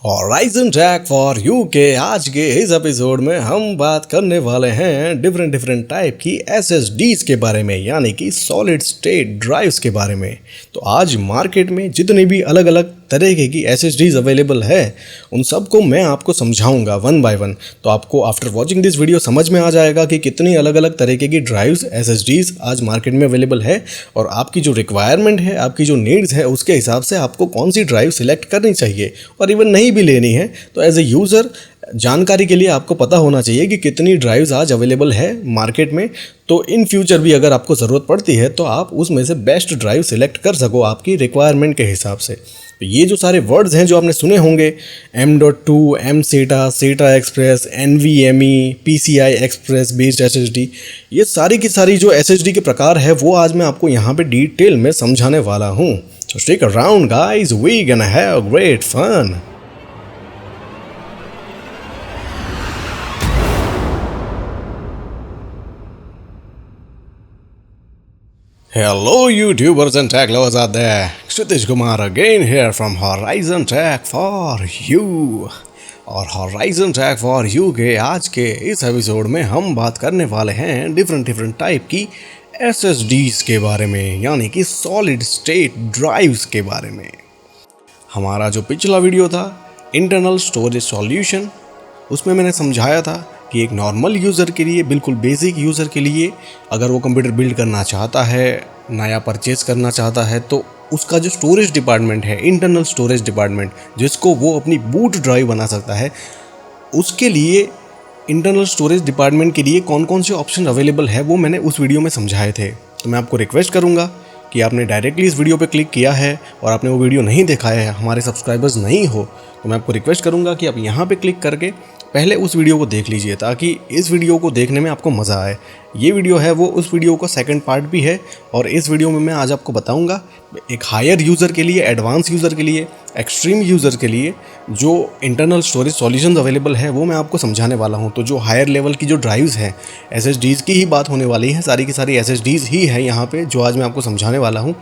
Horizon track for you के आज के इस एपिसोड में हम बात करने वाले हैं डिफरेंट टाइप की एसएसडीज के बारे में, यानी कि सॉलिड स्टेट ड्राइव्स के बारे में। तो आज मार्केट में जितनी भी अलग अलग तरीके की एसएसडीज अवेलेबल है उन सबको मैं आपको समझाऊंगा वन बाय वन। तो आपको आफ्टर वॉचिंग दिस वीडियो समझ में आ जाएगा कि कितनी अलग अलग तरीके की ड्राइव्स एसएसडीज आज मार्केट में अवेलेबल है और आपकी जो रिक्वायरमेंट है, आपकी जो नीड्स है, उसके हिसाब से आपको कौन सी ड्राइव सिलेक्ट करनी चाहिए। और इवन नहीं भी लेनी है तो एज ए यूज़र जानकारी के लिए आपको पता होना चाहिए कि कितनी ड्राइव्स आज अवेलेबल है मार्केट में। तो इन फ्यूचर भी अगर आपको ज़रूरत पड़ती है तो आप उसमें से बेस्ट ड्राइव सिलेक्ट कर सको आपकी रिक्वायरमेंट के हिसाब से। तो ये जो सारे वर्ड्स हैं जो आपने सुने होंगे, M.2, M-SATA, SATA express, NVMe, PCI express based SSD, ये सारी की सारी जो SSD के प्रकार है वो आज मैं आपको यहाँ पे डिटेल में समझाने वाला हूँ। So stick around guys, we gonna have great fun. Hello YouTubers and tech lovers out there. Kshitish Kumar again here from Horizon Tech for You. और Horizon Tech for You के आज के इस एपिसोड में हम बात करने वाले हैं डिफरेंट टाइप की SSDs के बारे में, यानी कि सॉलिड स्टेट ड्राइव्स के बारे में। हमारा जो पिछला वीडियो था इंटरनल स्टोरेज सॉल्यूशन, उसमें मैंने समझाया था कि एक नॉर्मल यूज़र के लिए, बिल्कुल बेसिक यूज़र के लिए, अगर वो कंप्यूटर बिल्ड करना चाहता है, नया परचेज़ करना चाहता है, तो उसका जो स्टोरेज डिपार्टमेंट है, इंटरनल स्टोरेज डिपार्टमेंट, जिसको वो अपनी बूट ड्राइव बना सकता है, उसके लिए इंटरनल स्टोरेज डिपार्टमेंट के लिए कौन कौन से ऑप्शन अवेलेबल है वो मैंने उस वीडियो में समझाए थे। तो मैं आपको रिक्वेस्ट करूँगा कि आपने डायरेक्टली इस वीडियो पे क्लिक किया है और आपने वो वीडियो नहीं देखा है, हमारे सब्सक्राइबर्स नहीं हो, तो मैं आपको रिक्वेस्ट करूँगा कि आप यहाँ पे क्लिक करके पहले उस वीडियो को देख लीजिए ताकि इस वीडियो को देखने में आपको मज़ा आए। ये वीडियो है वो उस वीडियो का सेकंड पार्ट भी है और इस वीडियो में मैं आज आपको बताऊंगा एक हायर यूज़र के लिए, एडवांस यूज़र के लिए, एक्सट्रीम यूज़र के लिए जो इंटरनल स्टोरेज सॉल्यूशंस अवेलेबल है वो मैं आपको समझाने वाला हूँ। तो जो हायर लेवल की जो ड्राइव्स हैं, SSDs की ही बात होने वाली है, सारी की सारी SSDs ही है यहाँ पे जो आज मैं आपको समझाने वाला हूँ।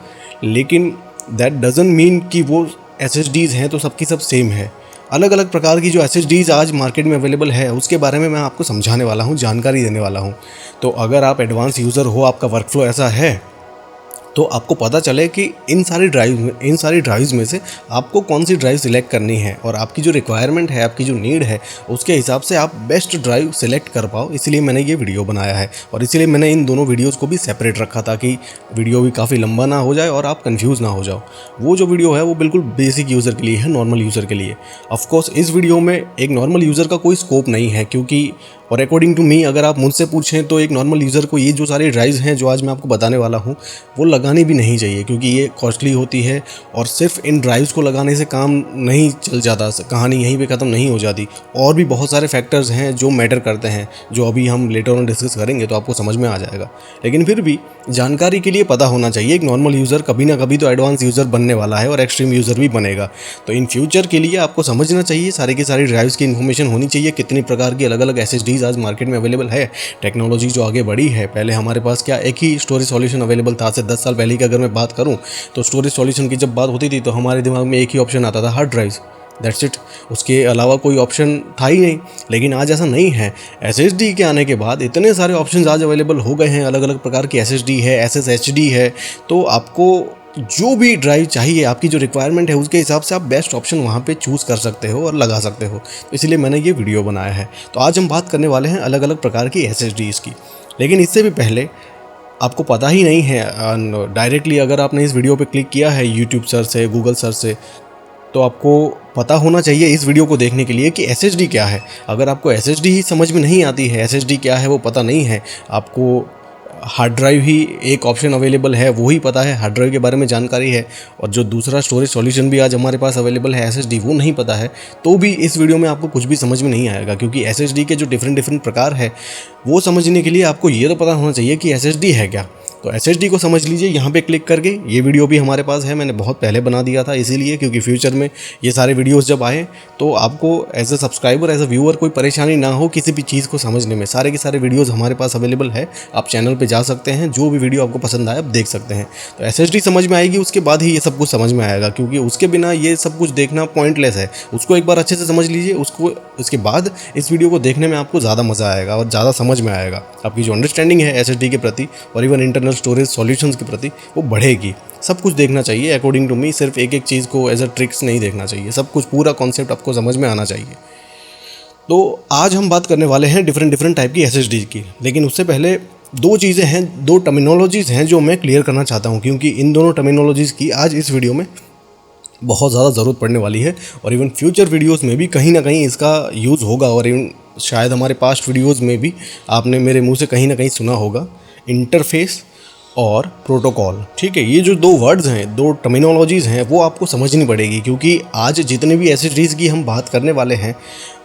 लेकिन दैट डजंट मीन कि वो SSDs हैं तो सबकी सब सेम है। अलग अलग प्रकार की जो SSDs आज मार्केट में अवेलेबल है उसके बारे में मैं आपको समझाने वाला हूँ, जानकारी देने वाला हूँ। तो अगर आप एडवांस यूज़र हो, आपका वर्कफ्लो ऐसा है, तो आपको पता चले कि इन सारी ड्राइव्स में से आपको कौन सी ड्राइव सिलेक्ट करनी है और आपकी जो रिक्वायरमेंट है, आपकी जो नीड है, उसके हिसाब से आप बेस्ट ड्राइव सिलेक्ट कर पाओ। इसलिए मैंने ये वीडियो बनाया है और इसीलिए मैंने इन दोनों वीडियोज़ को भी सेपरेट रखा ताकि वीडियो भी काफ़ी लंबा ना हो जाए और आप कन्फ्यूज़ ना हो जाओ। वो जो वीडियो है वो बिल्कुल बेसिक यूज़र के लिए है, नॉर्मल यूज़र के लिए। ऑफकोर्स इस वीडियो में एक नॉर्मल यूज़र का कोई स्कोप नहीं है, क्योंकि और अकॉर्डिंग टू मी अगर आप मुझसे पूछें तो एक नॉर्मल यूज़र को ये जो सारी ड्राइव्स हैं जो आज मैं आपको बताने वाला हूँ वो लगानी भी नहीं चाहिए, क्योंकि ये कॉस्टली होती है और सिर्फ इन ड्राइव्स को लगाने से काम नहीं चल जाता, कहानी यहीं पे ख़त्म नहीं हो जाती। और भी बहुत सारे फैक्टर्स हैं जो मैटर करते हैं, जो अभी हम लेटर ऑन डिस्कस करेंगे तो आपको समझ में आ जाएगा। लेकिन फिर भी जानकारी के लिए पता होना चाहिए। एक नॉर्मल यूज़र कभी ना कभी तो एडवांस यूज़र बनने वाला है और एक्सट्रीम यूज़र भी बनेगा। तो इन फ्यूचर के लिए आपको समझना चाहिए, सारी की सारी ड्राइव्स की इन्फॉर्मेशन होनी चाहिए, कितनी प्रकार की अलग अलग SSDs आज मार्केट में अवेलेबल है। टेक्नोलॉजी जो आगे बढ़ी है, पहले हमारे पास क्या एक ही स्टोरेज सॉल्यूशन अवेलेबल था। आज से 10 साल पहले की अगर मैं बात करूं तो स्टोरेज सॉल्यूशन की जब बात होती थी तो हमारे दिमाग में एक ही ऑप्शन आता था, हार्ड ड्राइव्स, दैट्स इट। उसके अलावा कोई ऑप्शन था ही नहीं। लेकिन आज ऐसा नहीं है। SSD के आने के बाद इतने सारे ऑप्शंस आज अवेलेबल हो गए हैं, अलग अलग प्रकार की SSD है, SSHD है। तो आपको जो भी ड्राइव चाहिए, आपकी जो रिक्वायरमेंट है उसके हिसाब से आप बेस्ट ऑप्शन वहाँ पे चूज़ कर सकते हो और लगा सकते हो। तो इसलिए मैंने ये वीडियो बनाया है। तो आज हम बात करने वाले हैं अलग अलग प्रकार की SSDs की। लेकिन इससे भी पहले आपको पता ही नहीं है, डायरेक्टली अगर आपने इस वीडियो पे क्लिक किया है यूट्यूब सर्च से, गूगल सर्च से, तो आपको पता होना चाहिए इस वीडियो को देखने के लिए कि SSD क्या है। अगर आपको SSD ही समझ में नहीं आती है, SSD क्या है वो पता नहीं है, आपको हार्ड ड्राइव ही एक ऑप्शन अवेलेबल है वो ही पता है, हार्ड ड्राइव के बारे में जानकारी है, और जो दूसरा स्टोरेज सॉल्यूशन भी आज हमारे पास अवेलेबल है SSD वो नहीं पता है, तो भी इस वीडियो में आपको कुछ भी समझ में नहीं आएगा। क्योंकि SSD के जो डिफरेंट प्रकार है वो समझने के लिए आपको ये तो पता होना चाहिए कि SSD है क्या। तो SSD को समझ लीजिए यहाँ पे क्लिक करके। ये वीडियो भी हमारे पास है, मैंने बहुत पहले बना दिया था इसीलिए, क्योंकि फ्यूचर में ये सारे वीडियोस जब आए तो आपको as a subscriber, as a viewer कोई परेशानी ना हो किसी भी चीज़ को समझने में। सारे के सारे वीडियोस हमारे पास अवेलेबल है, आप चैनल पे जा सकते हैं, जो भी वीडियो आपको पसंद आए आप देख सकते हैं। तो SSD समझ में आएगी, उसके बाद ही ये सब कुछ समझ में आएगा, क्योंकि उसके बिना ये सब कुछ देखना पॉइंटलेस है। उसको एक बार अच्छे से समझ लीजिए, उसके बाद इस वीडियो को देखने में आपको ज़्यादा मज़ा आएगा और ज़्यादा समझ में आएगा। आपकी जो अंडरस्टैंडिंग है SSD के प्रति और इवन इंटरनल स्टोरेज सॉल्यूशंस के प्रति वो बढ़ेगी। सब कुछ देखना चाहिए अकॉर्डिंग टू मी, सिर्फ एक एक चीज़ को एज अ ट्रिक्स नहीं देखना चाहिए, सब कुछ पूरा कॉन्सेप्ट आपको समझ में आना चाहिए। तो आज हम बात करने वाले हैं डिफरेंट टाइप की SSD की, लेकिन उससे पहले दो चीज़ें हैं, दो टर्मिनोलॉजीज़ हैं जो मैं क्लियर करना चाहता हूँ, क्योंकि इन दोनों टर्मिनोलॉजीज़ की आज इस वीडियो में बहुत ज़्यादा ज़रूरत पड़ने वाली है और इवन फ्यूचर वीडियोस में भी कहीं ना कहीं इसका यूज़ होगा। और इवन शायद हमारे पास्ट वीडियोस में भी आपने मेरे मुंह से कहीं ना कहीं सुना होगा, इंटरफेस और प्रोटोकॉल। ठीक है, ये जो दो वर्ड्स हैं, दो टर्मिनोलॉजीज़ हैं, वो आपको समझनी पड़ेगी, क्योंकि आज जितने भी SSDs की हम बात करने वाले हैं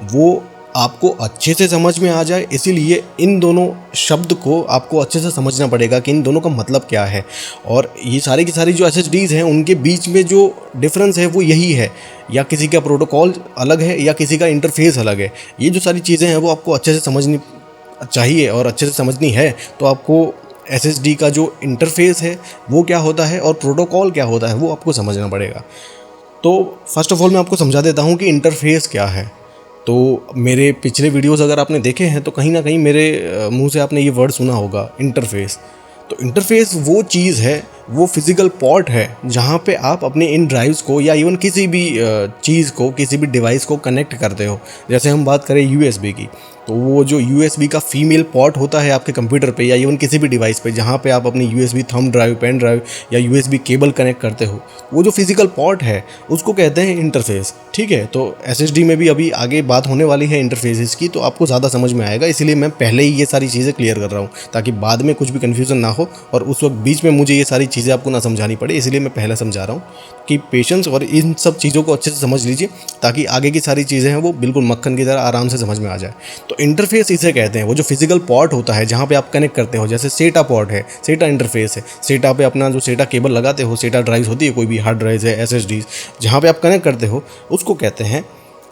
वो आपको अच्छे से समझ में आ जाए, इसीलिए इन दोनों शब्द को आपको अच्छे से समझना पड़ेगा कि इन दोनों का मतलब क्या है। और ये सारी की सारी जो SSDs हैं उनके बीच में जो डिफरेंस है वो यही है, या किसी का प्रोटोकॉल अलग है या किसी का इंटरफेस अलग है। ये जो सारी चीज़ें हैं वो आपको अच्छे से समझनी चाहिए और अच्छे से समझनी है। तो आपको SSD का जो इंटरफेस है वो क्या होता है और प्रोटोकॉल क्या होता है वो आपको समझना पड़ेगा। तो फर्स्ट ऑफ ऑल मैं आपको समझा देता हूँ कि इंटरफेस क्या है। तो मेरे पिछले वीडियोस अगर आपने देखे हैं तो कहीं ना कहीं मेरे मुंह से आपने ये वर्ड सुना होगा, इंटरफेस। तो इंटरफेस वो चीज़ है, वो फिज़िकल पोर्ट है जहाँ पे आप अपने इन ड्राइव्स को या इवन किसी भी चीज़ को, किसी भी डिवाइस को कनेक्ट करते हो। जैसे हम बात करें USB की, तो वो जो USB का फीमेल पोर्ट होता है आपके कंप्यूटर पे या इवन किसी भी डिवाइस पे जहाँ पे आप अपनी USB thumb drive, pen drive या USB केबल कनेक्ट करते हो, वो जो फिजिकल पोर्ट है उसको कहते हैं इंटरफेस। ठीक है, तो SSD में भी अभी आगे बात होने वाली है इंटरफेसेस की, तो आपको ज़्यादा समझ में आएगा, इसीलिए मैं पहले ही ये सारी चीज़ें क्लियर कर रहा हूँ ताकि बाद में कुछ भी कन्फ्यूज़न ना हो और उस वक्त बीच में मुझे ये सारी चीज़ें आपको ना समझानी पड़े। इसलिए मैं पहले समझा रहा हूँ कि पेशेंस और इन सब चीज़ों को अच्छे से समझ लीजिए ताकि आगे की सारी चीज़ें हैं वो बिल्कुल मक्खन की तरह आराम से समझ में आ जाए। तो इंटरफेस इसे कहते हैं, वो जो फिजिकल पोर्ट होता है जहाँ पे आप कनेक्ट करते हो। जैसे सेटा पोर्ट है, सेटा इंटरफेस है, सेटा पे अपना जो सेटा केबल लगाते हो, सेटा ड्राइव होती है, कोई भी हार्ड ड्राइव है, SSD, जहाँ पे आप कनेक्ट करते हो उसको कहते हैं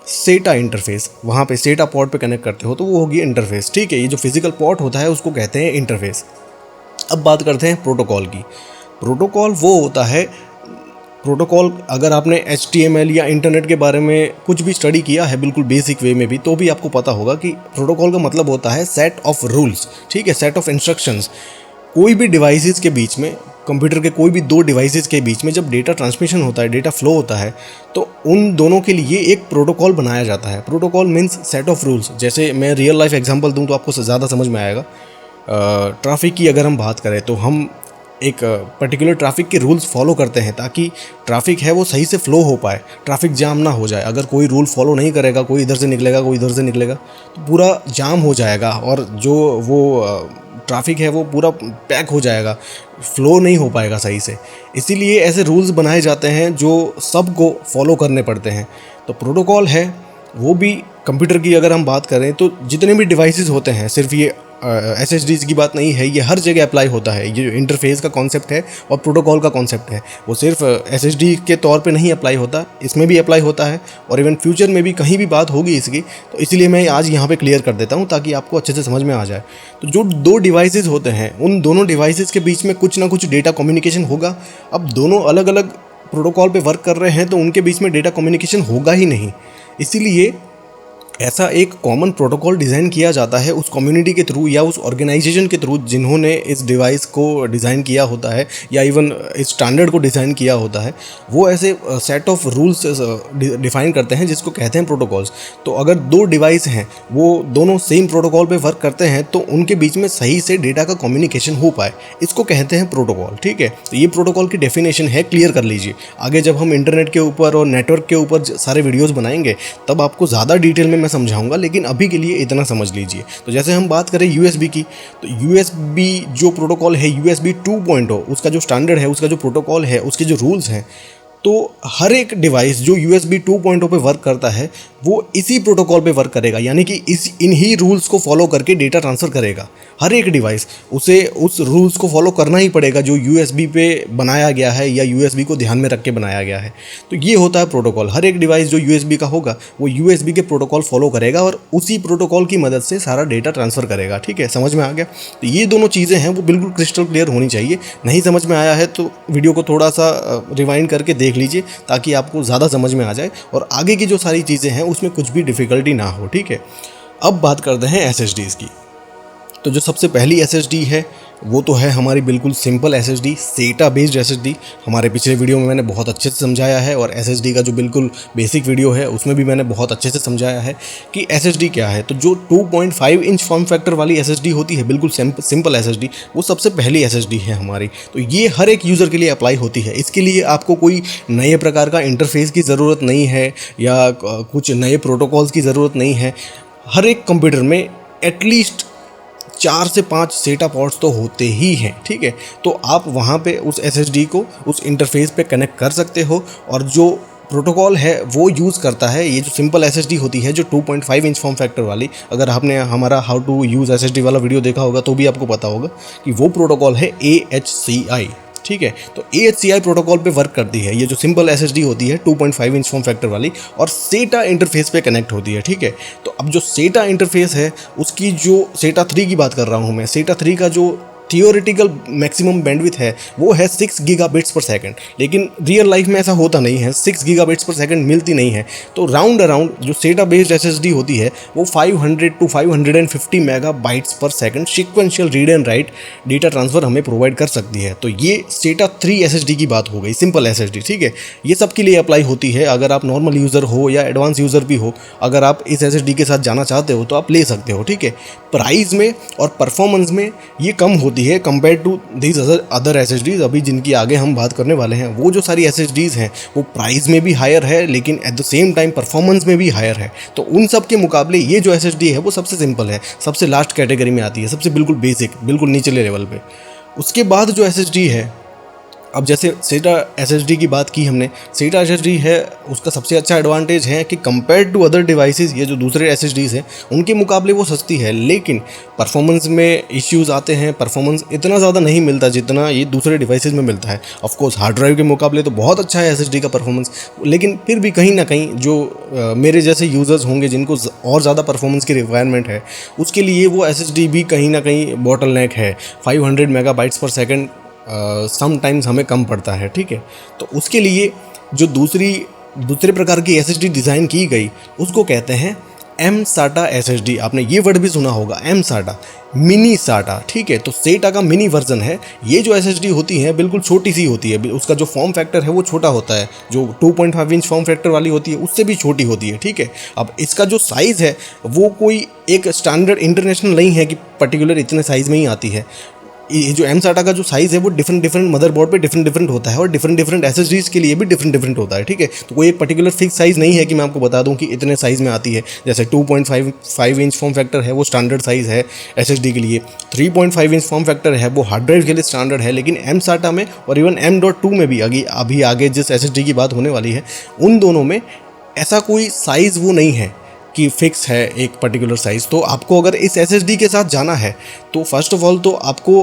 सेटा इंटरफेस। वहाँ पे सेटा पोर्ट पे कनेक्ट करते हो तो वो होगी इंटरफेस। ठीक है, ये जो फिजिकल पोर्ट होता है उसको कहते हैं इंटरफेस। अब बात करते हैं प्रोटोकॉल की। प्रोटोकॉल वो होता है, प्रोटोकॉल अगर आपने HTML या इंटरनेट के बारे में कुछ भी स्टडी किया है बिल्कुल बेसिक वे में भी, तो भी आपको पता होगा कि प्रोटोकॉल का मतलब होता है सेट ऑफ रूल्स। ठीक है, सेट ऑफ इंस्ट्रक्शंस। कोई भी डिवाइसेस के बीच में, कंप्यूटर के कोई भी दो डिवाइसेस के बीच में जब डेटा ट्रांसमिशन होता है, डेटा फ्लो होता है, तो उन दोनों के लिए एक प्रोटोकॉल बनाया जाता है। Protocol means set of rules. जैसे मैं रियल लाइफ एग्जांपल दूं तो आपको ज़्यादा समझ में आएगा। ट्रैफिक की अगर हम बात करें तो हम एक पर्टिकुलर ट्रैफिक के रूल्स फॉलो करते हैं ताकि ट्रैफिक है वो सही से फ्लो हो पाए, ट्रैफिक जाम ना हो जाए। अगर कोई रूल फॉलो नहीं करेगा, कोई इधर से निकलेगा, कोई इधर से निकलेगा, तो पूरा जाम हो जाएगा और जो वो ट्रैफिक है वो पूरा पैक हो जाएगा, फ्लो नहीं हो पाएगा सही से। इसीलिए ऐसे रूल्स बनाए जाते हैं जो सबको फॉलो करने पड़ते हैं। तो प्रोटोकॉल है वो भी कंप्यूटर की अगर हम बात करें तो जितने भी डिवाइसेस होते हैं, सिर्फ ये SSDs की बात नहीं है, ये हर जगह अप्लाई होता है। ये जो इंटरफेस का कॉन्सेप्ट है और प्रोटोकॉल का कॉन्सेप्ट है वो सिर्फ SSD के तौर पे नहीं अप्लाई होता, इसमें भी अप्लाई होता है और इवन फ्यूचर में भी कहीं भी बात होगी इसकी, तो इसीलिए मैं आज यहाँ पे क्लियर कर देता हूँ ताकि आपको अच्छे से समझ में आ जाए। तो जो दो डिवाइसेस होते हैं उन दोनों डिवाइसेस के बीच में कुछ ना कुछ डेटा कम्युनिकेशन होगा। अब दोनों अलग अलग प्रोटोकॉल पे वर्क कर रहे हैं तो उनके बीच में डेटा कम्युनिकेशन होगा ही नहीं, इसीलिए ऐसा एक कॉमन प्रोटोकॉल डिज़ाइन किया जाता है उस कम्युनिटी के थ्रू या उस ऑर्गेनाइजेशन के थ्रू जिन्होंने इस डिवाइस को डिज़ाइन किया होता है या इवन इस स्टैंडर्ड को डिज़ाइन किया होता है। वो ऐसे सेट ऑफ रूल्स डिफ़ाइन करते हैं जिसको कहते हैं प्रोटोकॉल्स। तो अगर दो डिवाइस हैं वो दोनों सेम प्रोटोकॉल पे वर्क करते हैं तो उनके बीच में सही से डेटा का कम्युनिकेशन हो पाए, इसको कहते हैं प्रोटोकॉल। ठीक है, तो ये प्रोटोकॉल की डेफिनेशन है, क्लियर कर लीजिए। आगे जब हम इंटरनेट के ऊपर और नेटवर्क के ऊपर सारे वीडियोज़ बनाएंगे तब आपको ज़्यादा डिटेल में समझाऊंगा, लेकिन अभी के लिए इतना समझ लीजिए। तो जैसे हम बात करें USB की, तो USB जो प्रोटोकॉल है USB 2.0, उसका जो स्टैंडर्ड है, उसका जो प्रोटोकॉल है, उसके जो रूल्स हैं, तो हर एक डिवाइस जो USB 2.0 पे वर्क करता है वो इसी प्रोटोकॉल पे वर्क करेगा, यानी कि इन ही रूल्स को फॉलो करके डेटा ट्रांसफ़र करेगा। हर एक डिवाइस उसे उस रूल्स को फॉलो करना ही पड़ेगा जो USB पे बनाया गया है या USB को ध्यान में रख के बनाया गया है। तो ये होता है प्रोटोकॉल। हर एक डिवाइस जो USB का होगा वो USB के प्रोटोकॉल फॉलो करेगा और उसी प्रोटोकॉल की मदद से सारा डेटा ट्रांसफ़र करेगा। ठीक है, समझ में आ गया? तो ये दोनों चीज़ें हैं वो बिल्कुल क्रिस्टल क्लियर होनी चाहिए। नहीं समझ में आया है तो वीडियो को थोड़ा सा रिवाइंड करके देख लीजिए ताकि आपको ज़्यादा समझ में आ जाए और आगे की जो सारी चीज़ें हैं उसमें कुछ भी डिफ़िकल्टी ना हो। ठीक है, अब बात करते हैं SSDs की। तो जो सबसे पहली SSD है वो तो है हमारी बिल्कुल simple SSD, SATA based SSD। हमारे पिछले वीडियो में मैंने बहुत अच्छे से समझाया है और SSD का जो बिल्कुल बेसिक वीडियो है उसमें भी मैंने बहुत अच्छे से समझाया है कि SSD क्या है। तो जो 2.5 इंच फॉर्म फैक्टर वाली SSD होती है, बिल्कुल सिंपल SSD, वो सबसे पहली SSD है हमारी। तो ये हर एक यूज़र के लिए अप्लाई होती है। इसके लिए आपको कोई नए प्रकार का इंटरफेस की ज़रूरत नहीं है या कुछ नए प्रोटोकॉल्स की ज़रूरत नहीं है। हर एक कंप्यूटर में एटलीस्ट 4 से 5 SATA पोर्ट्स तो होते ही हैं। ठीक है, तो आप वहाँ पे उस SSD को उस इंटरफेस पे कनेक्ट कर सकते हो और जो प्रोटोकॉल है वो यूज़ करता है। ये जो सिंपल SSD होती है जो 2.5 इंच फॉर्म फैक्टर वाली, अगर आपने हमारा हाउ टू यूज़ SSD वाला वीडियो देखा होगा तो भी आपको पता होगा कि वो प्रोटोकॉल है AHCI। ठीक है, तो AHCI प्रोटोकॉल पे वर्क करती है ये जो सिंपल SSD होती है 2.5 इंच फॉर्म फैक्टर वाली और SATA इंटरफेस पे कनेक्ट होती है। ठीक है, तो अब जो SATA इंटरफेस है उसकी जो SATA 3 की बात कर रहा हूँ मैं, SATA 3 का जो थियोरेटिकल मैक्सिमम बैंडविड्थ है वो है 6 गीगाबिट्स पर सेकंड, लेकिन रियल लाइफ में ऐसा होता नहीं है, 6 गीगाबिट्स पर सेकंड मिलती नहीं है। तो राउंड अराउंड जो SATA बेस्ड SSD होती है वो 500 to 550 मेगाबाइट्स पर second sequential read and right data transfer हमें प्रोवाइड कर सकती है। तो ये SATA 3 SSD की बात हो गई, सिंपल SSD। ठीक है, ये सब के लिए अप्लाई होती है। अगर आप नॉर्मल यूज़र हो या एडवांस यूज़र भी हो, अगर आप इस SSD के साथ जाना चाहते हो तो आप ले सकते हो। ठीक है, प्राइस में और परफॉर्मेंस में ये कम होती है compare to these other SSDs। अभी जिनकी आगे हम बात करने वाले हैं वो जो सारी SSDs हैं वो प्राइस में भी हायर है लेकिन at the same time performance में भी हायर है। तो उन सब के मुकाबले ये जो SSD है वो सबसे सिंपल है, सबसे लास्ट कैटेगरी में आती है, सबसे बिल्कुल बेसिक, बिल्कुल निचले लेवल पे। उसके बाद जो SSD है, अब जैसे SATA SSD की बात की हमने, SATA SSD है उसका सबसे अच्छा एडवांटेज है कि कंपेयर टू अदर डिवाइसेस ये जो दूसरे SSDs हैं उनके मुकाबले वो सस्ती है, लेकिन परफॉर्मेंस में इश्यूज़ आते हैं। परफॉर्मेंस इतना ज़्यादा नहीं मिलता जितना ये दूसरे डिवाइसेस में मिलता है। ऑफ कोर्स हार्ड ड्राइव के मुकाबले तो बहुत अच्छा है SSD का परफॉर्मेंस, लेकिन फिर भी कहीं ना कहीं जो मेरे जैसे यूज़र्स होंगे जिनको और ज़्यादा परफॉर्मेंस की रिक्वायरमेंट है उसके लिए वो SSD भी कहीं ना कहीं बॉटलनेक है। 500 मेगाबाइट्स पर सेकंड समटाइम्स हमें कम पड़ता है। ठीक है, तो उसके लिए जो दूसरे प्रकार की SSD डिज़ाइन की गई उसको कहते हैं M-SATA SSD। आपने ये वर्ड भी सुना होगा, M-SATA, मिनी SATA। ठीक है, तो SATA का मिनी वर्जन है। ये जो SSD होती है बिल्कुल छोटी सी होती है, उसका जो फॉर्म फैक्टर है वो छोटा होता है, जो 2.5 इंच फॉर्म फैक्टर वाली होती है उससे भी छोटी होती है। ठीक है, अब इसका जो साइज़ है वो कोई एक स्टैंडर्ड इंटरनेशनल नहीं है कि पर्टिकुलर इतने साइज़ में ही आती है। ये जो M-SATA का जो साइज़ है वो डिफरेंट मदरबोर्ड पे डिफरेंट होता है और डिफरेंट SSDs के लिए भी डिफरेंट होता है। ठीक है, तो कोई एक पर्टिकुलर फिक्स साइज़ नहीं है कि मैं आपको बता दूं कि इतने साइज़ में आती है। जैसे 2.5 इंच फॉर्म फैक्टर है वो स्टैंडर्ड साइज़ है SSD के लिए, 3.5 इंच फॉर्म फैक्टर है वो हार्ड ड्राइव के लिए स्टैंडर्ड है, लेकिन M-SATA में और इवन M.2 में भी अभी आगे जिस SSD की बात होने वाली है उन दोनों में ऐसा कोई साइज़ वो नहीं है कि फिक्स है एक पर्टिकुलर साइज़। तो आपको अगर इस SSD के साथ जाना है तो फर्स्ट ऑफ ऑल तो आपको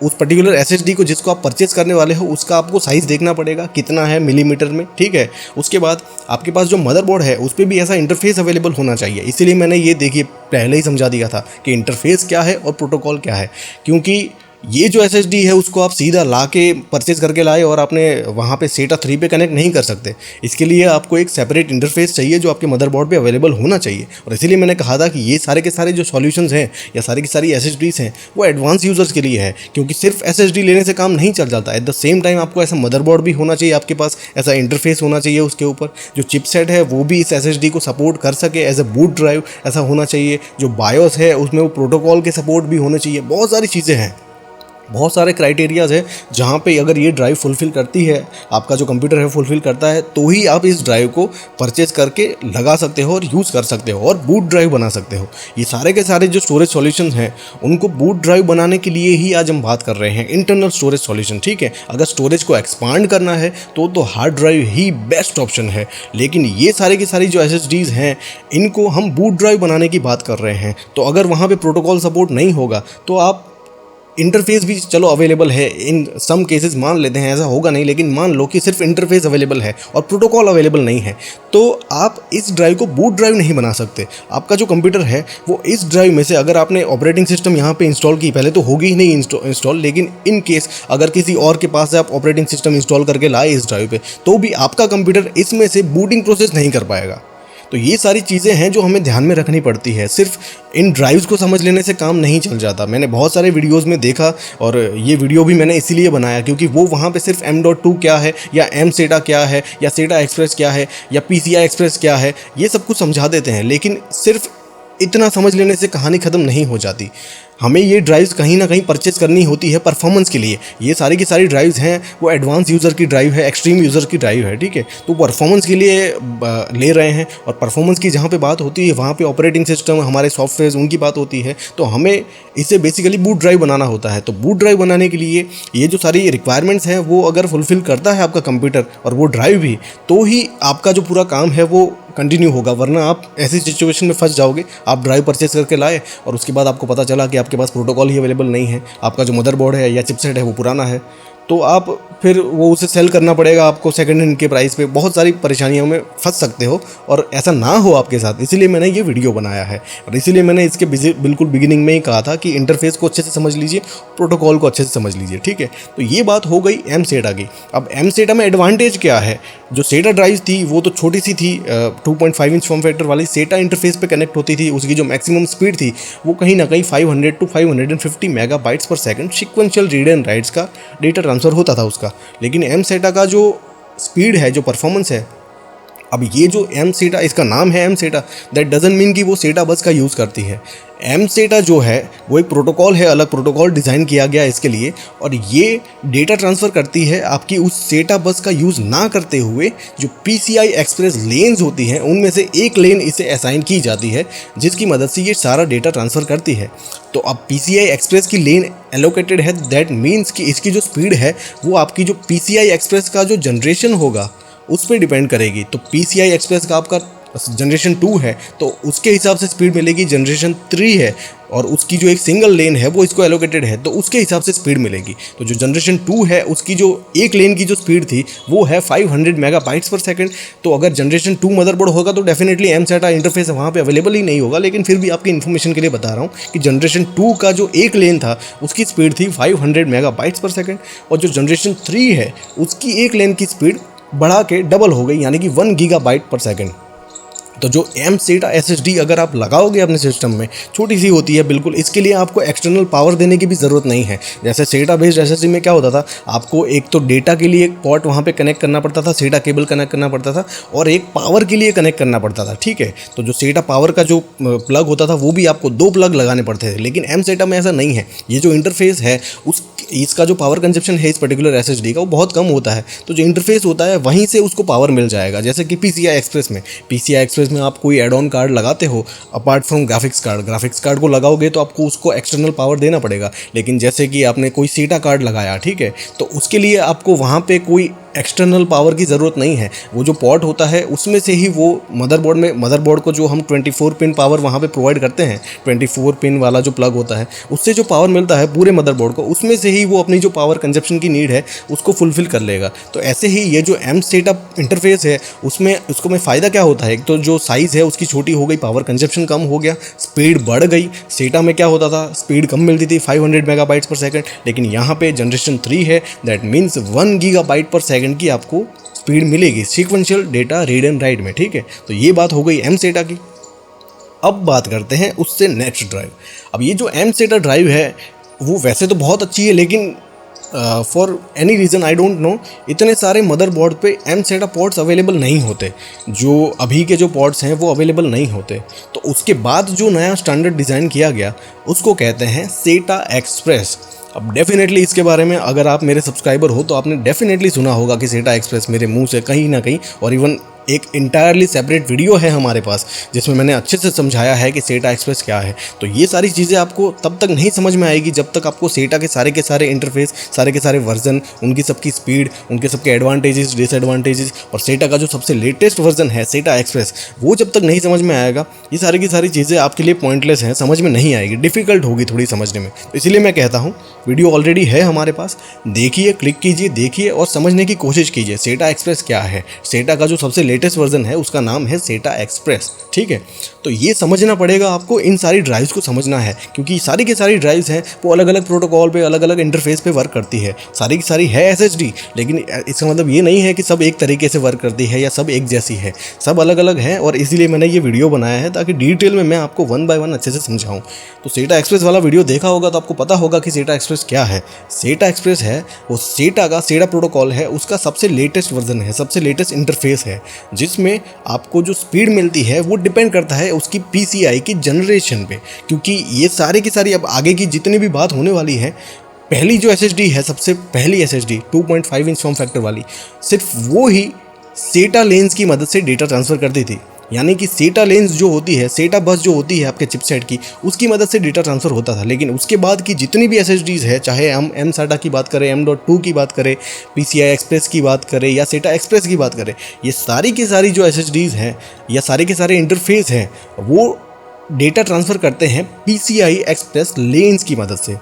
उस पर्टिकुलर SSD को जिसको आप परचेज़ करने वाले हो उसका आपको साइज़ देखना पड़ेगा कितना है मिलीमीटर में। ठीक है, उसके बाद आपके पास जो मदरबोर्ड है उस पर भी ऐसा इंटरफेस अवेलेबल होना चाहिए। इसीलिए मैंने ये देखिए पहले ही समझा दिया था कि इंटरफेस क्या है और प्रोटोकॉल क्या है, क्योंकि ये जो SSD है उसको आप सीधा ला के परचेज़ करके लाए और आपने वहाँ पे SATA 3 पे कनेक्ट नहीं कर सकते। इसके लिए आपको एक सेपरेट इंटरफेस चाहिए जो आपके मदरबोर्ड पे अवेलेबल होना चाहिए। और इसीलिए मैंने कहा था कि ये सारे के सारे जो सॉल्यूशंस हैं या सारी की सारी SSDs हैं वो एडवांस यूज़र्स के लिए है, क्योंकि सिर्फ SSD लेने से काम नहीं चल जाता। एट द सेम टाइम आपको ऐसा मदरबोर्ड भी होना चाहिए, आपके पास ऐसा इंटरफेस होना चाहिए, उसके ऊपर जो चिपसेट है वो भी इस SSD को सपोर्ट कर सके, एज अ बूट ड्राइव ऐसा होना चाहिए, जो बायोस है उसमें वो प्रोटोकॉल के सपोर्ट भी होने चाहिए। बहुत सारी चीज़ें हैं बहुत सारे क्राइटेरियाज़ है जहाँ पे अगर ये ड्राइव फुलफ़िल करती है, आपका जो कंप्यूटर है फुलफ़िल करता है, तो ही आप इस ड्राइव को परचेज़ करके लगा सकते हो और यूज़ कर सकते हो और बूट ड्राइव बना सकते हो। ये सारे के सारे जो स्टोरेज सॉल्यूशंस हैं उनको बूट ड्राइव बनाने के लिए ही आज हम बात कर रहे हैं, इंटरनल स्टोरेज सॉल्यूशन। ठीक है, अगर स्टोरेज को एक्सपांड करना है तो हार्ड ड्राइव ही बेस्ट ऑप्शन है, लेकिन ये सारे की सारी जो SSDs हैं इनको हम बूट ड्राइव बनाने की बात कर रहे हैं। तो अगर वहाँ पे प्रोटोकॉल सपोर्ट नहीं होगा तो आप इंटरफेस भी चलो अवेलेबल है, इन सम केसेस मान लेते हैं, ऐसा होगा नहीं, लेकिन मान लो कि सिर्फ इंटरफेस अवेलेबल है और प्रोटोकॉल अवेलेबल नहीं है, तो आप इस ड्राइव को बूट ड्राइव नहीं बना सकते। आपका जो कंप्यूटर है वो इस ड्राइव में से, अगर आपने ऑपरेटिंग सिस्टम यहाँ पे इंस्टॉल की, पहले तो होगी ही नहीं इंस्टॉल, लेकिन इन केस अगर किसी और के पास से आप ऑपरेटिंग सिस्टम इंस्टॉल करके लाए इस ड्राइव पे, तो भी आपका कंप्यूटर इसमें से बूटिंग प्रोसेस नहीं कर पाएगा। तो ये सारी चीज़ें हैं जो हमें ध्यान में रखनी पड़ती है। सिर्फ इन ड्राइव्स को समझ लेने से काम नहीं चल जाता। मैंने बहुत सारे वीडियोस में देखा और ये वीडियो भी मैंने इसीलिए बनाया क्योंकि वो वहाँ पे सिर्फ M.2 क्या है या M-SATA क्या है या SATA एक्सप्रेस क्या है या PCI एक्सप्रेस क्या है, ये सब कुछ समझा देते हैं, लेकिन सिर्फ इतना समझ लेने से कहानी ख़त्म नहीं हो जाती। हमें ये ड्राइव्स कहीं ना कहीं परचेज करनी होती है परफॉर्मेंस के लिए। ये सारी की सारी ड्राइव्स हैं वो एडवांस यूज़र की ड्राइव है, एक्सट्रीम यूज़र की ड्राइव है, ठीक है। तो परफॉर्मेंस के लिए ले रहे हैं, और परफॉर्मेंस की जहाँ पे बात होती है वहाँ पे ऑपरेटिंग सिस्टम, हमारे सॉफ्टवेयर, उनकी बात होती है। तो हमें इसे बेसिकली बूट ड्राइव बनाना होता है। तो बूट ड्राइव बनाने के लिए ये जो सारी रिक्वायरमेंट्स हैं वो अगर फुलफ़िल करता है आपका कंप्यूटर और वो ड्राइव भी, तो ही आपका जो पूरा काम है वो कंटिन्यू होगा, वरना आप ऐसी सिचुएशन में फंस जाओगे। आप ड्राइव परचेस करके लाए और उसके बाद आपको पता चला कि आपके पास प्रोटोकॉल ही अवेलेबल नहीं है, आपका जो मदरबोर्ड है या चिपसेट है वो पुराना है, तो आप फिर वो उसे सेल करना पड़ेगा आपको सेकंड हैंड के प्राइस पे। बहुत सारी परेशानियों में फंस सकते हो और ऐसा ना हो आपके साथ, इसीलिए मैंने ये वीडियो बनाया है। और इसीलिए मैंने इसके बिल्कुल बिगिनिंग में ही कहा था कि इंटरफेस को अच्छे से समझ लीजिए, प्रोटोकॉल को अच्छे से समझ लीजिए, ठीक है। तो ये बात हो गई M-SATA की। अब M-SATA में एडवांटेज क्या है? जो SATA ड्राइव थी वो तो छोटी सी थी, 2.5 इंच फॉर्म फैक्टर वाली SATA इंटरफेस पे कनेक्ट होती थी। उसकी जो मैक्सिमम स्पीड थी वो कहीं ना कहीं 500 to 550 मेगाबाइट्स पर second sequential read and rights का डेटा ट्रांसफ़र होता था उसका। लेकिन M-SATA का जो स्पीड है, जो परफॉर्मेंस है, अब ये जो M-SATA, इसका नाम है M-SATA, दैट डजंट मीन कि वो SATA बस का यूज़ करती है। M-SATA जो है वो एक प्रोटोकॉल है, अलग प्रोटोकॉल डिज़ाइन किया गया है इसके लिए, और ये डेटा ट्रांसफ़र करती है आपकी उस SATA बस का यूज़ ना करते हुए जो PCI एक्सप्रेस लेन्स होती हैं उनमें से एक लेन इसे असाइन की जाती है, जिसकी मदद से ये सारा डेटा ट्रांसफ़र करती है। तो अब PCI एक्सप्रेस की लेन एलोकेटेड है, दैट मीन्स कि इसकी जो स्पीड है वो आपकी जो PCI एक्सप्रेस का जो जनरेशन होगा उस पर डिपेंड करेगी। तो PCI एक्सप्रेस का आपका जनरेशन 2 है तो उसके हिसाब से स्पीड मिलेगी। जनरेशन 3 है और उसकी जो एक सिंगल लेन है वो इसको एलोकेटेड है तो उसके हिसाब से स्पीड मिलेगी। तो जो जनरेशन 2 है उसकी जो एक लेन की जो स्पीड थी वो है 500 मेगाबाइट्स पर सेकंड। तो अगर जनरेशन 2 मदरबोर्ड होगा तो डेफिनेटली M-SATA इंटरफेस वहाँ पे अवेलेबल ही नहीं होगा, लेकिन फिर भी आपकी इन्फॉर्मेशन के लिए बता रहा हूँ कि जनरेशन 2 का जो एक लेन था उसकी स्पीड थी 500 मेगाबाइट्स पर सेकंड, और जो जनरेशन 3 है उसकी एक लेन की स्पीड बढ़ा के डबल हो गई, यानी कि 1 गीगाबाइट पर सेकंड। तो जो M-SATA SSD अगर आप लगाओगे अपने सिस्टम में, छोटी सी होती है बिल्कुल, इसके लिए आपको एक्सटर्नल पावर देने की भी ज़रूरत नहीं है। जैसे SATA बेस्ड SSD में क्या होता था, आपको एक तो डेटा के लिए एक पोर्ट वहाँ पे कनेक्ट करना पड़ता था, SATA केबल कनेक्ट करना पड़ता था, और एक पावर के लिए कनेक्ट करना पड़ता था, ठीक है। तो जो SATA पावर का जो प्लग होता था वो भी आपको 2 प्लग लगाने पड़ते थे, लेकिन M-SATA में ऐसा नहीं है। ये जो इंटरफेस है इसका जो पावर कंजप्शन है इस पर्टिकुलर SSD का वो बहुत कम होता है। तो जो इंटरफेस होता है वहीं से उसको पावर मिल जाएगा। जैसे कि PCI एक्सप्रेस में आप कोई एड ऑन कार्ड लगाते हो अपार्ट फ्रॉम ग्राफिक्स कार्ड को लगाओगे तो आपको उसको एक्सटर्नल पावर देना पड़ेगा। लेकिन जैसे कि आपने कोई SATA कार्ड लगाया, ठीक है, तो उसके लिए आपको वहाँ पे कोई एक्सटर्नल पावर की ज़रूरत नहीं है। वो जो पोर्ट होता है उसमें से ही वो मदरबोर्ड को जो हम 24 पिन पावर वहाँ पे प्रोवाइड करते हैं, 24 पिन वाला जो प्लग होता है उससे जो पावर मिलता है पूरे मदरबोर्ड को, उसमें से ही वो अपनी जो पावर कंजप्शन की नीड है उसको फुलफिल कर लेगा। तो ऐसे ही ये जो M-SATA इंटरफेस है उसको में फ़ायदा क्या होता है, एक तो जो साइज़ है उसकी छोटी हो गई, पावर कंजप्शन कम हो गया, स्पीड बढ़ गई। SATA में क्या होता था, स्पीड कम मिलती थी 500 मेगाबाइट्स पर सेकंड, लेकिन यहाँ पे जनरेशन 3 है, that means 1 gigabyte per second की आपको स्पीड मिलेगी sequential data read and right में, ठीक है। तो ये बात हो गई M-SATA की। अब बात करते हैं उससे नेक्स्ट ड्राइव। अब ये जो M-SATA ड्राइव है वो वैसे तो बहुत अच्छी है, लेकिन for any reason I don't know इतने सारे मदरबोर्ड पे M-SATA पोर्ट्स अवेलेबल नहीं होते। जो अभी के जो पोर्ट्स हैं वो अवेलेबल नहीं होते। तो उसके बाद जो नया स्टैंडर्ड डिज़ाइन किया गया उसको कहते हैं SATA एक्सप्रेस। अब डेफिनेटली इसके बारे में अगर आप मेरे सब्सक्राइबर हो तो आपने डेफिनेटली सुना होगा कि सेटा एक्सप्रेस मेरे मुंह से कहीं ना कहीं, और इवन एक इंटायरली सेपरेट वीडियो है हमारे पास जिसमें मैंने अच्छे से समझाया है कि सेटा एक्सप्रेस क्या है। तो ये सारी चीज़ें आपको तब तक नहीं समझ में आएगी जब तक आपको सेटा के सारे इंटरफेस, सारे के सारे वर्जन, उनकी सबकी स्पीड, उनके सबके एडवांटेजेस, डिसएडवांटेजेस और सेटा का जो सबसे लेटेस्ट वर्जन है सेटा एक्सप्रेस, वो जब तक नहीं समझ में आएगा ये सारी की सारी चीज़ें आपके लिए पॉइंटलेस हैं, समझ में नहीं आएगी, डिफ़िकल्ट होगी थोड़ी समझने में। तो इसीलिए मैं कहता हूँ वीडियो ऑलरेडी है हमारे पास, देखिए, क्लिक कीजिए, देखिए और समझने की कोशिश कीजिए सेटा एक्सप्रेस क्या है। सेटा का जो सबसे लेटेस्ट वर्जन है उसका नाम है सेटा एक्सप्रेस, ठीक है। तो ये समझना पड़ेगा आपको, इन सारी ड्राइव्स को समझना है क्योंकि सारी की सारी ड्राइव्स हैं वो अलग अलग प्रोटोकॉल पे, अलग अलग इंटरफेस पे वर्क करती है। सारी की सारी है SSD, लेकिन इसका मतलब ये नहीं है कि सब एक तरीके से वर्क करती है या सब एक जैसी है, सब अलग अलग है। और इसीलिए मैंने ये वीडियो बनाया है ताकि डिटेल में मैं आपको 1 बाय 1 अच्छे से समझाऊँ। तो सेटा एक्सप्रेस वाला वीडियो देखा होगा तो आपको पता होगा कि सेटा एक्सप्रेस क्या है। सेटा एक्सप्रेस है वो सेटा प्रोटोकॉल है, उसका सबसे लेटेस्ट वर्जन है, सबसे लेटेस्ट इंटरफेस है, जिसमें आपको जो स्पीड मिलती है वो डिपेंड करता है उसकी PCI की जनरेशन पे। क्योंकि ये सारी की सारी अब आगे की जितनी भी बात होने वाली है, पहली जो SSD है, सबसे पहली SSD 2.5 इंच फॉर्म फैक्टर वाली, सिर्फ वो ही सेटा लेंस की मदद से डेटा ट्रांसफ़र करती थी। यानी कि सेटा लेंस जो होती है, सेटा बस जो होती है आपके चिपसेट की, उसकी मदद से डेटा ट्रांसफ़र होता था। लेकिन उसके बाद की जितनी भी SSDs है, चाहे हम M-SATA की बात करें, M.2 की बात करें, PCI एक्सप्रेस की बात करें या सेटा एक्सप्रेस की बात करें, ये सारी की सारी जो SSDs हैं या सारे के सारे इंटरफेस हैं वो डेटा ट्रांसफ़र करते हैं PCI एक्सप्रेस लेंस की मदद से।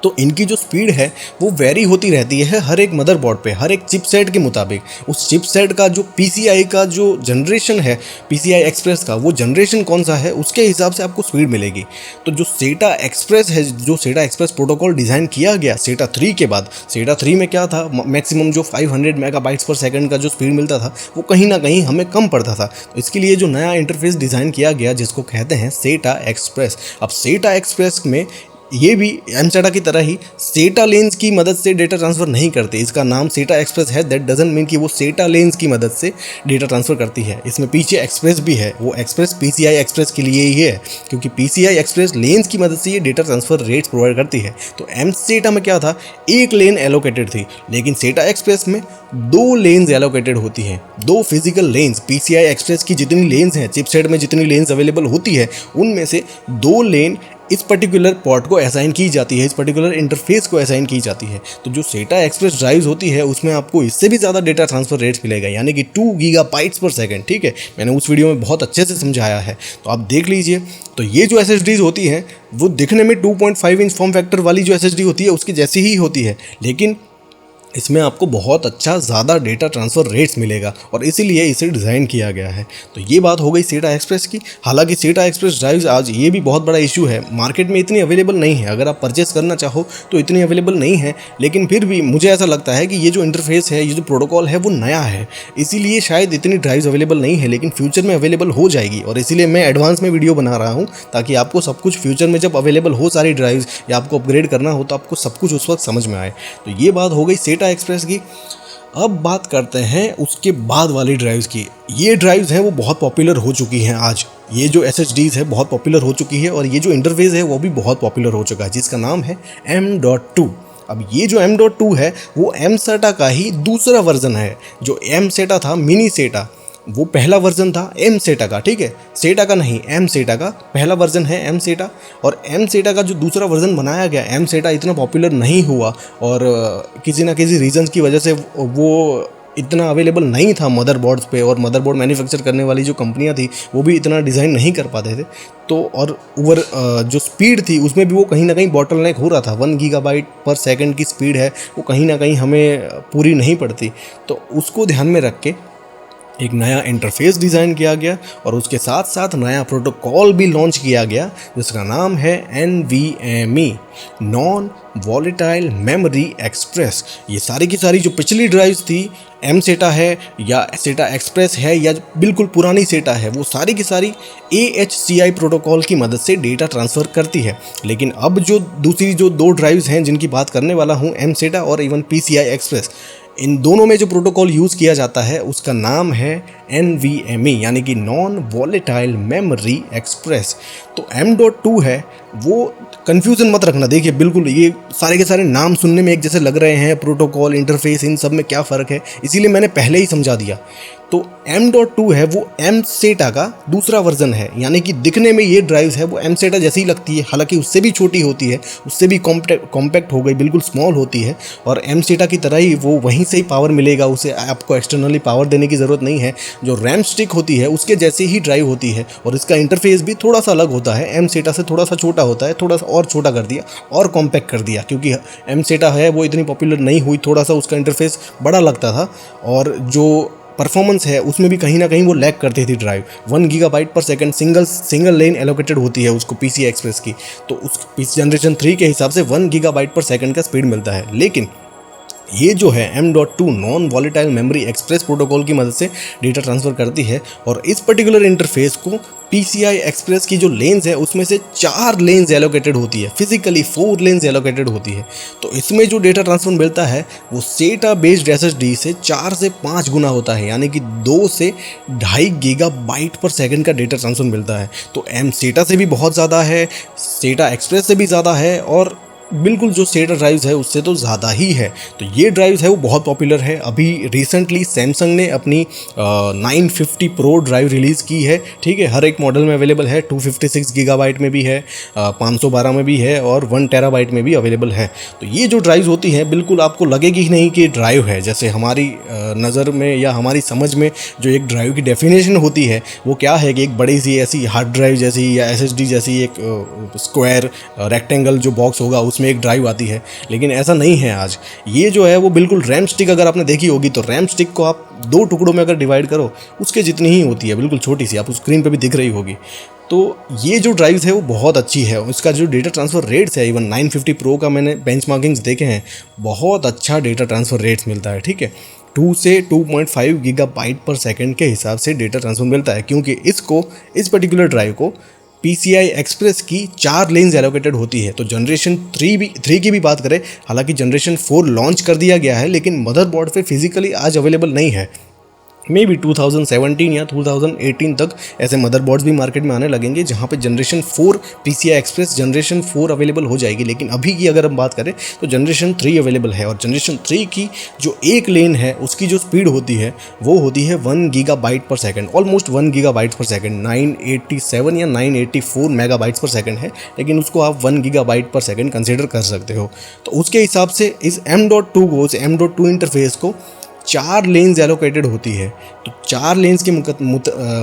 तो इनकी जो स्पीड है वो वेरी होती रहती है हर एक मदरबोर्ड पे, हर एक चिपसेट के मुताबिक। उस चिपसेट का जो PCI का जो जनरेशन है, PCI एक्सप्रेस का वो जनरेशन कौन सा है, उसके हिसाब से आपको स्पीड मिलेगी। तो जो सेटा एक्सप्रेस है, जो सेटा एक्सप्रेस प्रोटोकॉल डिज़ाइन किया गया सेटा 3 के बाद, सेटा 3 में क्या था, मैक्सिमम जो 500 मेगाबाइट्स पर सेकंड का जो स्पीड मिलता था वो कहीं ना कहीं हमें कम पड़ता था। तो इसके लिए जो नया इंटरफेस डिज़ाइन किया गया जिसको कहते हैं सेटा एक्सप्रेस। अब सेटा एक्सप्रेस में ये भी M-SATA की तरह ही सेटा लेंस की मदद से डेटा ट्रांसफ़र नहीं करते। इसका नाम सेटा एक्सप्रेस है, दैट डजंट मीन कि वो सेटा लेंस की मदद से डेटा ट्रांसफ़र करती है। इसमें पीछे एक्सप्रेस भी है, वो एक्सप्रेस PCI एक्सप्रेस के लिए ही है, क्योंकि PCI एक्सप्रेस लेंस की मदद से ये डेटा ट्रांसफ़र रेट्स प्रोवाइड करती है। तो M-SATA में क्या था, एक लेन एलोकेटेड थी, लेकिन सेटा एक्सप्रेस में 2 लेन्स एलोकेटेड होती हैं, 2 फिजिकल लेन्स। PCI एक्सप्रेस की जितनी लेन्स हैं, चिपसेट में जितनी लेन्स अवेलेबल होती है, उनमें से 2 लेन इस पर्टिकुलर पोर्ट को असाइन की जाती है, इस पर्टिकुलर इंटरफेस को असाइन की जाती है। तो जो सेटा एक्सप्रेस ड्राइव्स होती है उसमें आपको इससे भी ज़्यादा डेटा ट्रांसफ़र रेट्स मिलेगा, यानी कि 2 गीगाबाइट्स पर सेकंड, ठीक है। मैंने उस वीडियो में बहुत अच्छे से समझाया है, तो आप देख लीजिए। तो ये जो SSDs होती हैं वो दिखने में 2.5 इंच फॉर्म फैक्टर वाली जो SSD होती है उसकी जैसी ही होती है, लेकिन इसमें आपको बहुत अच्छा ज़्यादा डेटा ट्रांसफ़र रेट्स मिलेगा और इसीलिए इसे डिज़ाइन किया गया है। तो ये बात हो गई सेटा एक्सप्रेस की। हालांकि सेटा एक्सप्रेस ड्राइव्स आज ये भी बहुत बड़ा इशू है, मार्केट में इतनी अवेलेबल नहीं है। अगर आप परचेस करना चाहो तो इतनी अवेलेबल नहीं है, लेकिन फिर भी मुझे ऐसा लगता है कि ये जो इंटरफेस है, ये जो प्रोटोकॉल है वो नया है, इसीलिए शायद इतनी ड्राइव्स अवेलेबल नहीं है, लेकिन फ्यूचर में अवेलेबल हो जाएगी। और इसीलिए मैं एडवांस में वीडियो बना रहा हूँ ताकि आपको सब कुछ फ्यूचर में जब अवेलेबल हो सारी ड्राइव्स या आपको अपग्रेड करना हो तो आपको सब कुछ उस वक्त समझ में आए। तो ये बात हो गई सेटा एक्सप्रेस की। अब बात करते हैं उसके बाद वाली ड्राइव्स की। ये ड्राइव्स हैं वो बहुत पॉपुलर हो चुकी हैं आज। ये जो SSDs है बहुत पॉपुलर हो चुकी है और ये जो इंटरफेस है वो भी बहुत पॉपुलर हो चुका है, जिसका नाम है M.2। अब ये जो M.2 है वो M-SATA का ही दूसरा वर्जन है। जो M-SATA था, मिनी सेटा, वो पहला वर्जन था M-SATA का, ठीक है, सेटा का नहीं, M-SATA का पहला वर्जन है M-SATA। और M-SATA का जो दूसरा वर्जन बनाया गया, M-SATA इतना पॉपुलर नहीं हुआ और किसी ना किसी रीजंस की वजह से वो इतना अवेलेबल नहीं था मदरबोर्ड्स पे, और मदरबोर्ड मैन्युफैक्चर करने वाली जो कंपनियां थी वो भी इतना डिज़ाइन नहीं कर पाते थे। तो और ओवर जो स्पीड थी उसमें भी वो कहीं ना कहीं बॉटलनेक हो रहा था। 1 गीगाबाइट पर सेकंड की स्पीड है वो कहीं ना कहीं हमें पूरी नहीं पड़ती। तो उसको ध्यान में रख के एक नया इंटरफेस डिज़ाइन किया गया और उसके साथ साथ नया प्रोटोकॉल भी लॉन्च किया गया जिसका नाम है NVMe, non volatile memory express. ये सारी की सारी जो पिछली ड्राइव्स थी, M-SATA है या सेटा एक्सप्रेस है या बिल्कुल पुरानी सेटा है, वो सारी की सारी AHCI प्रोटोकॉल की मदद से डेटा ट्रांसफ़र करती है। लेकिन अब जो दूसरी जो 2 ड्राइव्स हैं जिनकी बात करने वाला हूँ, M-SATA और इवन PCI एक्सप्रेस, इन दोनों में जो प्रोटोकॉल यूज़ किया जाता है उसका नाम है NVMe यानी कि नॉन वॉलेटाइल मेमोरी एक्सप्रेस। तो M.2 है वो, कन्फ्यूज़न मत रखना। देखिए बिल्कुल ये सारे के सारे नाम सुनने में एक जैसे लग रहे हैं, प्रोटोकॉल, इंटरफेस, इन सब में क्या फ़र्क है, इसीलिए मैंने पहले ही समझा दिया। तो M.2 है वो M-SATA का दूसरा वर्जन है, यानी कि दिखने में ये ड्राइव्स है वो M-SATA जैसी ही लगती है, हालांकि उससे भी छोटी होती है, उससे भी कॉम्पैक्ट हो गई, बिल्कुल स्मॉल होती है। और M-SATA की तरह ही वो वहीं से ही पावर मिलेगा, उसे आपको एक्सटर्नली पावर देने की ज़रूरत नहीं है। जो रैम स्टिक होती है उसके जैसे ही ड्राइव होती है, और इसका इंटरफेस भी थोड़ा सा अलग होता है, M-SATA से थोड़ा सा छोटा होता है, थोड़ा सा और छोटा कर दिया और कॉम्पैक्ट कर दिया, क्योंकि M-SATA है वो इतनी पॉपुलर नहीं हुई, थोड़ा सा उसका इंटरफेस बड़ा लगता था, और जो परफॉर्मेंस है उसमें भी कहीं ना कहीं वो लैग करती थी drive. 1 gigabyte per second single lane allocated होती है उसको PCI एक्सप्रेस की, तो उस जनरेशन 3 के हिसाब से 1 गीगाबाइट पर सेकंड का स्पीड मिलता है। लेकिन ये जो है M.2 non volatile memory express protocol की मदद से डेटा ट्रांसफ़र करती है, और इस पर्टिकुलर इंटरफेस को PCI एक्सप्रेस की जो लेन्स है उसमें से 4 लेन्स एलोकेटेड होती है, फिजिकली 4 लेन्स एलोकेटेड होती है। तो इसमें जो डेटा ट्रांसफर मिलता है वो SATA बेस्ड SSD से 4 से 5 गुना होता है, यानी कि 2 से 2.5 गीगाबाइट पर सेकंड का डेटा ट्रांसफर मिलता है। तो M-SATA से भी बहुत ज़्यादा है, SATA एक्सप्रेस से भी ज़्यादा है, और बिल्कुल जो SATA ड्राइव्स है उससे तो ज़्यादा ही है। तो ये ड्राइव्स है वो बहुत पॉपुलर है। अभी रिसेंटली सैमसंग ने अपनी 950 प्रो ड्राइव रिलीज़ की है, ठीक है, हर एक मॉडल में अवेलेबल है, 256 गीगाबाइट में भी है, 512 में भी है, और 1 टेराबाइट में भी अवेलेबल है। तो ये जो ड्राइव्स होती हैं बिल्कुल आपको लगेगी ही नहीं कि ड्राइव है, जैसे हमारी नज़र में या हमारी समझ में जो एक ड्राइव की डेफिनेशन होती है वो क्या है कि एक बड़ी सी ऐसी हार्ड ड्राइव जैसी या SSD जैसी एक स्क्वायर रेक्टेंगल जो बॉक्स होगा में एक ड्राइव आती है, लेकिन ऐसा नहीं है आज। ये जो है वो बिल्कुल रैम स्टिक, अगर आपने देखी होगी तो रैम स्टिक को आप 2 टुकड़ों में अगर डिवाइड करो उसके जितनी ही होती है, बिल्कुल छोटी सी, आप उस स्क्रीन पे भी दिख रही होगी। तो ये जो ड्राइव्स है वो बहुत अच्छी है, इसका जो डेटा ट्रांसफ़र रेट्स है, इवन 950 प्रो का मैंने बेंचमार्किंग्स देखे हैं, बहुत अच्छा डेटा ट्रांसफ़र रेट्स मिलता है, ठीक है। 2 से 2.5 गीगाबाइट पर सेकंड के हिसाब से डेटा ट्रांसफ़र मिलता है, क्योंकि इस पर्टिकुलर ड्राइव को PCI एक्सप्रेस की 4 लेन्स एलोकेटेड होती है। तो जनरेशन 3 की भी बात करें, हालांकि जनरेशन 4 लॉन्च कर दिया गया है, लेकिन मदरबोर्ड पे फिजिकली आज अवेलेबल नहीं है। मे बी 2017 या 2018 तक ऐसे मदरबोर्ड्स भी मार्केट में आने लगेंगे जहाँ पे generation 4 PCI express generation 4 available हो जाएगी। लेकिन अभी की अगर हम बात करें तो जनरेशन 3 अवेलेबल है, और जनरेशन 3 की जो एक लेन है उसकी जो स्पीड होती है वो होती है 1 gigabyte per second, almost 1 gigabyte per second, 987 या 984 मेगाबाइट्स पर सेकंड है, लेकिन उसको आप 1 गीगाबाइट पर सेकंड कंसिडर कर सकते हो। तो उसके हिसाब से इस M.2 को, इस M.2 इंटरफेस को 4 लेन्स एलोकेटेड होती है। तो 4 लेन्स के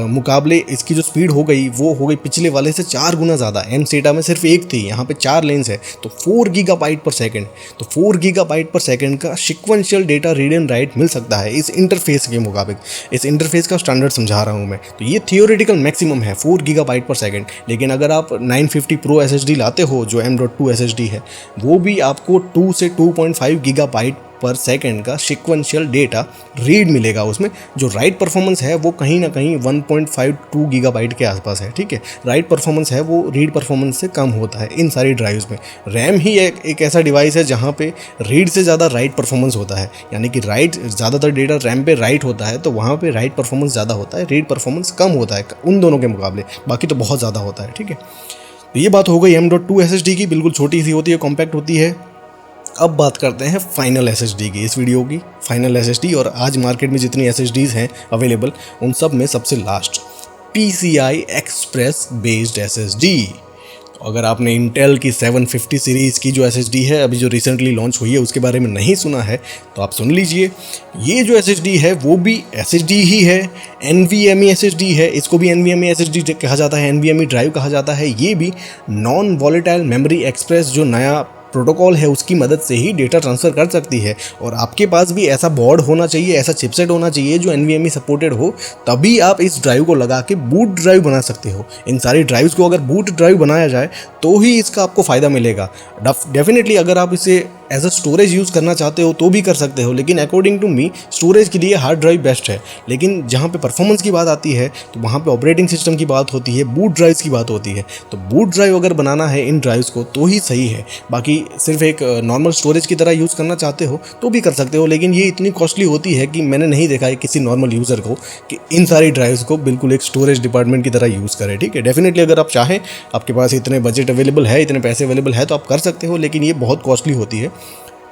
मुकाबले इसकी जो स्पीड हो गई वो हो गई पिछले वाले से 4 गुना ज़्यादा। M-SATA में सिर्फ एक थी, यहाँ पे 4 लेन्स है, तो 4 गीगाबाइट पर सेकंड। तो 4 गीगाबाइट पर सेकंड का sequential data read and write मिल सकता है इस इंटरफेस के मुताबिक। इस इंटरफेस का स्टैंडर्ड समझा रहा हूँ मैं। तो ये थियोरेटिकल मैक्सिमम है 4 गीगाबाइट पर सेकंड, लेकिन अगर आप 950 प्रो SSD लाते हो जो M.2 SSD है, वो भी आपको 2 से 2.5 गीगाबाइट पर सेकंड का सिक्वेंशियल डेटा रीड मिलेगा। उसमें जो राइट परफॉर्मेंस है वो कहीं ना कहीं 1.52 गीगाबाइट के आसपास है, ठीक है। राइट परफॉर्मेंस है वो रीड परफॉर्मेंस से कम होता है इन सारी ड्राइव्स में। रैम ही एक ऐसा डिवाइस है जहाँ पे रीड से ज़्यादा राइट परफॉर्मेंस होता है, यानी कि राइट ज़्यादातर डेटा रैम पे राइट होता है, तो वहाँ पे राइट परफॉर्मेंस ज़्यादा होता है, रीड परफॉर्मेंस कम होता है उन दोनों के मुकाबले, बाकी तो बहुत ज़्यादा होता है, ठीक है। तो ये बात हो गई M.2 SSD की, बिल्कुल छोटी सी होती है, कॉम्पैक्ट होती है। अब बात करते हैं फाइनल SSD की, इस वीडियो की फाइनल SSD, और आज मार्केट में जितनी SSDs हैं अवेलेबल उन सब में सबसे last PCI express based SSD। तो अगर आपने इंटेल की 750 सीरीज़ की जो SSD है अभी जो रिसेंटली लॉन्च हुई है उसके बारे में नहीं सुना है तो आप सुन लीजिए। ये जो SSD है वो भी SSD ही है, NVMe SSD है, इसको भी NVMe SSD कहा जाता है, NVMe ड्राइव कहा जाता है। ये भी नॉन वॉलेटाइल मेमोरी एक्सप्रेस जो नया प्रोटोकॉल है उसकी मदद से ही डेटा ट्रांसफ़र कर सकती है। और आपके पास भी ऐसा बोर्ड होना चाहिए, ऐसा चिपसेट होना चाहिए जो NVMe सपोर्टेड हो, तभी आप इस ड्राइव को लगा के बूट ड्राइव बना सकते हो। इन सारी ड्राइव्स को अगर बूट ड्राइव बनाया जाए तो ही इसका आपको फ़ायदा मिलेगा। डेफिनेटली अगर आप इसे एज अ स्टोरेज यूज़ करना चाहते हो तो भी कर सकते हो, लेकिन अकॉर्डिंग टू मी स्टोरेज के लिए हार्ड ड्राइव बेस्ट है। लेकिन जहाँ पे परफॉर्मेंस की बात आती है तो वहाँ पे ऑपरेटिंग सिस्टम की बात होती है, बूट ड्राइव्स की बात होती है। तो बूट ड्राइव अगर बनाना है इन ड्राइव्स को तो ही सही है, बाकी सिर्फ एक नॉर्मल स्टोरेज की तरह यूज़ करना चाहते हो तो भी कर सकते हो, लेकिन ये इतनी कॉस्टली होती है कि मैंने नहीं देखा है किसी नॉर्मल यूज़र को कि इन सारी ड्राइव्स को बिल्कुल एक स्टोरेज डिपार्टमेंट की तरह यूज़ करें। ठीक है, डेफिनेटली अगर आप चाहें, आपके पास इतने बजट अवेलेबल है, इतने पैसे अवेलेबल है तो आप कर सकते हो, लेकिन ये बहुत कॉस्टली होती है।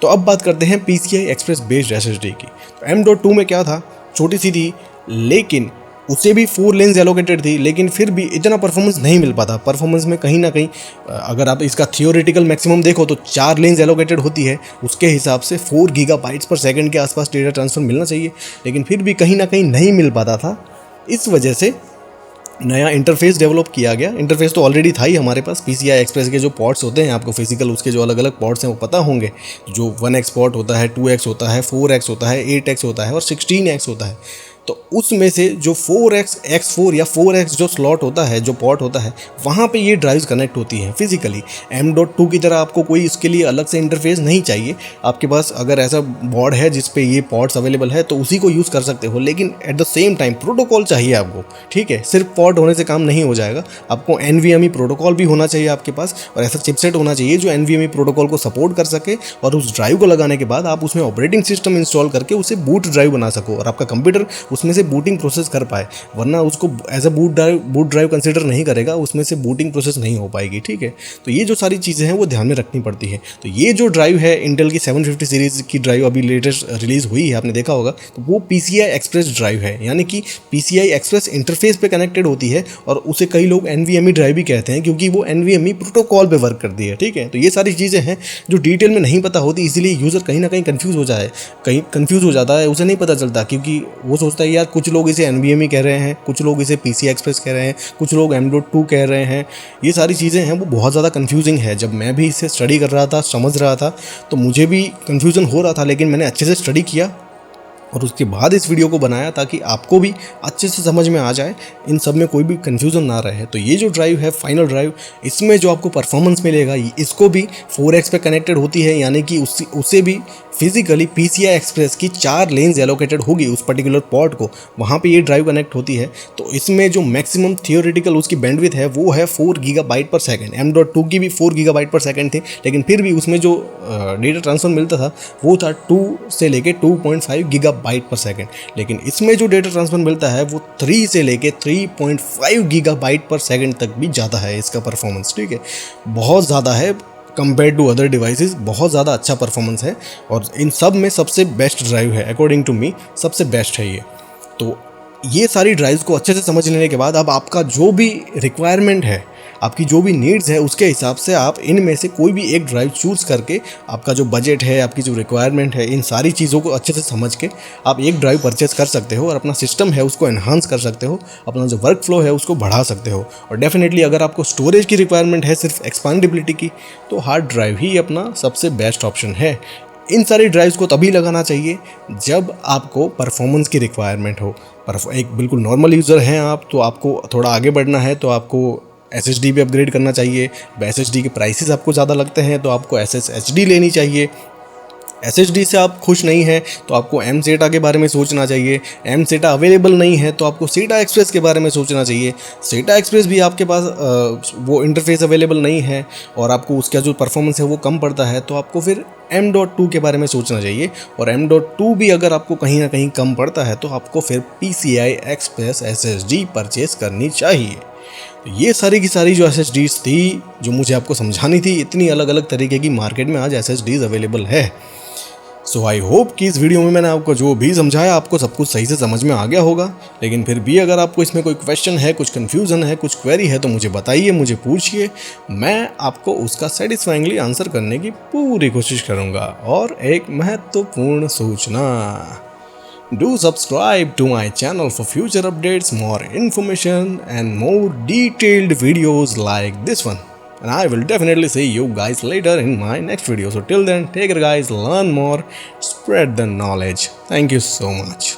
तो अब बात करते हैं PCI एक्सप्रेस बेस्ड SSD की। तो M.2 में क्या था, छोटी सी थी, लेकिन उसे भी 4 लेन्स एलोकेटेड थी, लेकिन फिर भी इतना परफॉर्मेंस नहीं मिल पाता। परफॉर्मेंस में कहीं ना कहीं अगर आप इसका थियोरेटिकल मैक्सिमम देखो तो 4 लेन्स एलोकेटेड होती है, उसके हिसाब से 4 गीगाबाइट्स पर सेकंड के आसपास डेटा ट्रांसफर मिलना चाहिए, लेकिन फिर भी कहीं ना कहीं नहीं मिल पाता था। इस वजह से नया इंटरफेस डेवलप किया गया। इंटरफेस तो ऑलरेडी था ही हमारे पास। PCI एक्सप्रेस के जो पोर्ट्स होते हैं, आपको फिजिकल उसके जो अलग अलग पोर्ट्स हैं वो पता होंगे, जो 1x पोर्ट होता है, 2x होता है, 4x होता है, 8x होता है और 16x होता है। तो उसमें से जो 4x, X4 या 4x जो स्लॉट होता है, जो पोर्ट होता है, वहाँ पे ये ड्राइव्स कनेक्ट होती हैं फिजिकली। M.2 की तरह आपको कोई इसके लिए अलग से इंटरफेस नहीं चाहिए। आपके पास अगर ऐसा बोर्ड है जिस पे ये पोर्ट्स अवेलेबल है तो उसी को यूज़ कर सकते हो, लेकिन at the same time protocol चाहिए आपको। ठीक है, सिर्फ पोर्ट होने से काम नहीं हो जाएगा, आपको NVMe प्रोटोकॉल भी होना चाहिए आपके पास, और ऐसा चिपसेट होना चाहिए जो NVMe प्रोटोकॉल को सपोर्ट कर सके, और उस ड्राइव को लगाने के बाद आप उसमें ऑपरेटिंग सिस्टम इंस्टॉल करके उसे बूट ड्राइव बना सको और आपका कंप्यूटर उसमें से बूटिंग प्रोसेस कर पाए। वरना उसको as a boot drive consider नहीं करेगा, उसमें से बूटिंग प्रोसेस नहीं हो पाएगी। ठीक है, तो ये जो सारी चीज़ें हैं वो ध्यान में रखनी पड़ती है। तो ये जो ड्राइव है, इंटेल की 750 सीरीज़ की ड्राइव अभी लेटेस्ट रिलीज़ हुई है, आपने देखा होगा, तो वो PCI एक्सप्रेस ड्राइव है, यानी कि PCI एक्सप्रेस इंटरफेस पे कनेक्टेड होती है, और उसे कई लोग NVMe ड्राइव भी कहते हैं क्योंकि वो NVMe प्रोटोकॉल पे वर्क करती है। ठीक है, तो ये सारी चीज़ें हैं जो डिटेल में नहीं पता होती, इसीलिए यूज़र कहीं ना कहीं कंफ्यूज हो जाता है, उसे नहीं पता चलता, क्योंकि वो सोचता है यार कुछ लोग इसे NVMe कह रहे हैं, कुछ लोग इसे PCI एक्सप्रेस कह रहे हैं, कुछ लोग M.2 कह रहे हैं। ये सारी चीज़ें हैं वो बहुत ज़्यादा कंफ्यूजिंग है। जब मैं भी इसे स्टडी कर रहा था, समझ रहा था, तो मुझे भी कंफ्यूजन हो रहा था, लेकिन मैंने अच्छे से स्टडी किया और उसके बाद इस वीडियो को बनाया ताकि आपको भी अच्छे से समझ में आ जाए, इन सब में कोई भी कन्फ्यूज़न ना रहे। तो ये जो ड्राइव है, फाइनल ड्राइव, इसमें जो आपको परफॉर्मेंस मिलेगा, इसको भी 4x पे कनेक्टेड होती है, यानी कि उसे भी फिजिकली PCI एक्सप्रेस की 4 लेन्स एलोकेटेड होगी उस पर्टिकुलर पोर्ट को, वहाँ पे ये ड्राइव कनेक्ट होती है। तो इसमें जो मैक्सिमम थियोरेटिकल उसकी बैंडविड्थ है वो है 4 गीगाबाइट पर सेकंड। M.2 की भी 4 गीगाबाइट पर सेकंड थी, लेकिन फिर भी उसमें जो डेटा ट्रांसफर मिलता था वो था 2 से लेके 2.5 गीगाबाइट पर सेकंड, लेकिन इसमें जो डेटा ट्रांसफर मिलता है वो 3 से लेके 3.5 गीगाबाइट पर सेकंड तक भी ज़्यादा है इसका परफॉर्मेंस। ठीक है, बहुत ज़्यादा है कंपेयर टू अदर डिवाइसेस, बहुत ज़्यादा अच्छा परफॉर्मेंस है, और इन सब में सबसे बेस्ट ड्राइव है अकॉर्डिंग टू मी, सबसे बेस्ट है ये। तो ये सारी ड्राइव्स को अच्छे से समझ लेने के बाद अब आपका जो भी रिक्वायरमेंट है, आपकी जो भी नीड्स है, उसके हिसाब से आप इनमें से कोई भी एक ड्राइव चूज़ करके, आपका जो बजट है, आपकी जो रिक्वायरमेंट है, इन सारी चीज़ों को अच्छे से समझ के आप एक ड्राइव परचेस कर सकते हो और अपना सिस्टम है उसको एनहांस कर सकते हो, अपना जो वर्क फ्लो है उसको बढ़ा सकते हो। और डेफिनेटली अगर आपको स्टोरेज की रिक्वायरमेंट है, सिर्फ एक्सपांडेबिलिटी की, तो हार्ड ड्राइव ही अपना सबसे बेस्ट ऑप्शन है। इन सारी ड्राइव्स को तभी लगाना चाहिए जब आपको परफॉर्मेंस की रिक्वायरमेंट हो। पर एक बिल्कुल नॉर्मल यूज़र हैं आप, तो आपको थोड़ा आगे बढ़ना है तो आपको SSD भी अपग्रेड करना चाहिए। SSD के प्राइसेस आपको ज़्यादा लगते हैं तो आपको SSHD लेनी चाहिए। SSD से आप खुश नहीं हैं तो आपको M-SATA के बारे में सोचना चाहिए। M-SATA अवेलेबल नहीं है तो आपको SATA एक्सप्रेस के बारे में सोचना चाहिए। SATA एक्सप्रेस भी आपके पास वो इंटरफेस अवेलेबल नहीं है और आपको उसका जो परफॉर्मेंस है वो कम पड़ता है, तो आपको फिर M.2 के बारे में सोचना चाहिए। और M.2 भी अगर आपको कहीं ना कहीं कम पड़ता है तो आपको फिर PCI एक्सप्रेस SSD परचेस करनी चाहिए। ये सारी की सारी जो SSDs थी जो मुझे आपको समझानी थी, इतनी अलग अलग तरीके की मार्केट में आज SSDs अवेलेबल है। सो आई होप कि इस वीडियो में मैंने आपको जो भी समझाया आपको सब कुछ सही से समझ में आ गया होगा। लेकिन फिर भी अगर आपको इसमें कोई क्वेश्चन है, कुछ कन्फ्यूज़न है, कुछ क्वेरी है तो मुझे बताइए, मुझे पूछिए, मैं आपको उसका सेटिस्फाइंगली आंसर करने की पूरी कोशिश करूँगा। और एक महत्वपूर्ण सूचना, do subscribe to my channel for future updates, more information and more detailed videos like this one. And I will definitely see you guys later in my next video. So till then, take care guys, learn more, spread the knowledge. Thank you so much.